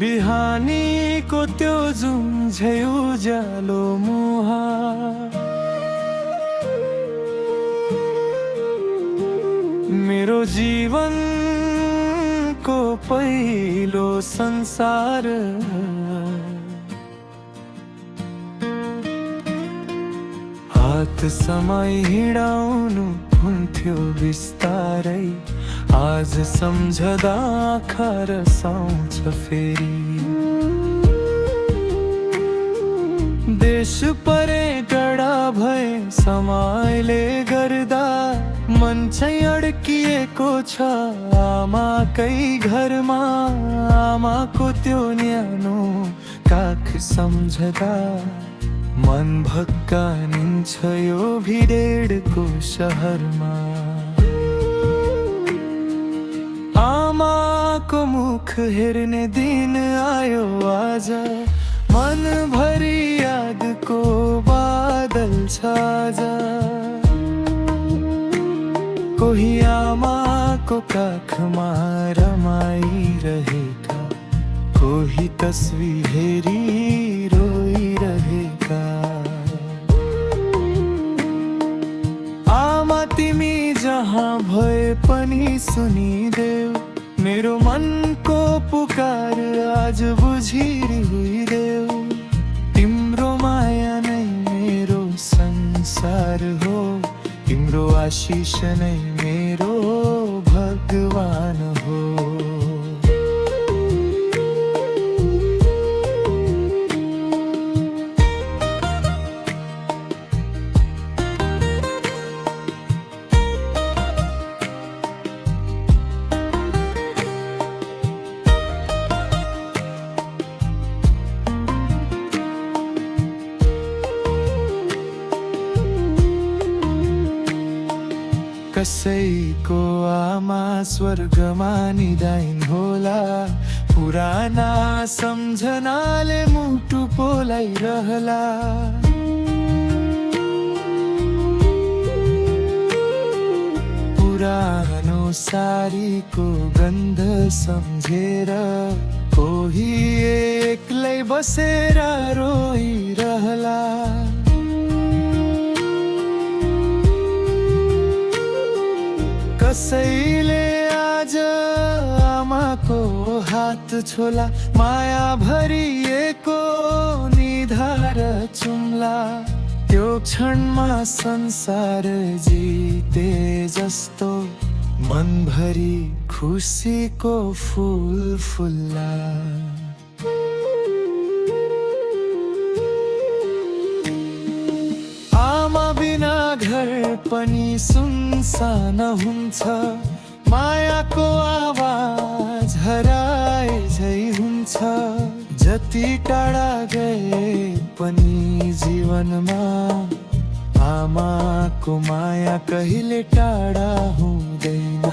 बिहानीको त्यो जुम्झै उज्यालो मुहार मेरो जीवनको पहिलो संसार हात समय हिँडाउनु हुन्थ्यो बिस्तारै आज सम्झदा आँखा रसाउँछ फेरि देश परे टाढा भए समयले गर्दा मन चाहिँ अड्किएको छ आमाकै घरमा आमाको त्यो न्यानो काख सम्झदा मन भक्कानिन्छ यो भिडेडको शहरमा आमाको मुख हेर्ने दिन आयो आज मनभरि यादको बादल छ आज कोही आमाको काखमा रमाइरहेका कोही तस्बिर हेरी रोइरहेका आमा तिमी जहाँ भए पनि सुनिदेऊ मेरो मनको पुकार आज बुझिदेऊ तिम्रो माया नै मेरो संसार हो तिम्रो आशिष नै मेरो भगवान हो कसैको आमा स्वर्गमा निदाइन होला पुराना सम्झनाले मुटु पोलाइरहला पुरानो सारीको गन्ध सम्झेर कोही एक्लै बसेर रोइरहला कसैले आज आमाको हात छोला माया भरिएको निधार चुम्ला त्यो क्षणमा संसार जिते जस्तो मनभरि खुसीको फुल फुल्ला आमा बिना घर पनि सुनसान हुन्छ मायाको आवाज हराए झै हुन्छ जति टाढा गए पनि जीवनमा आमाको माया कहिले टाढा हुँदैन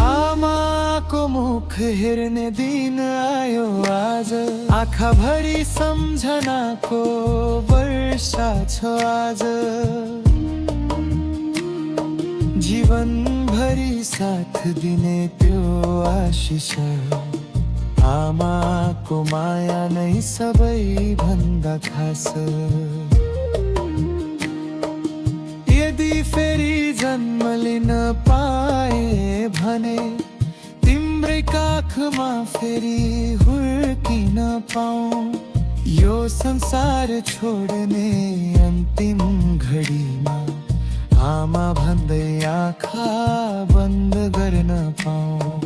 आमाको मुख हेर्ने दिन आयो आज आँखाभरि सम्झनाको वर्षा छ आज जीवनभरि साथ दिने त्यो आशिष आमाको माया नै सबैभन्दा खास यदि फेरि जन्म लिन पाए भने तिम्रै काखमा फेरि हुर्किन पाऊँ यो संसार छोड्ने अन्तिम घडीमा आमा भन्दै आँखा बन्द गर्न पाऊँ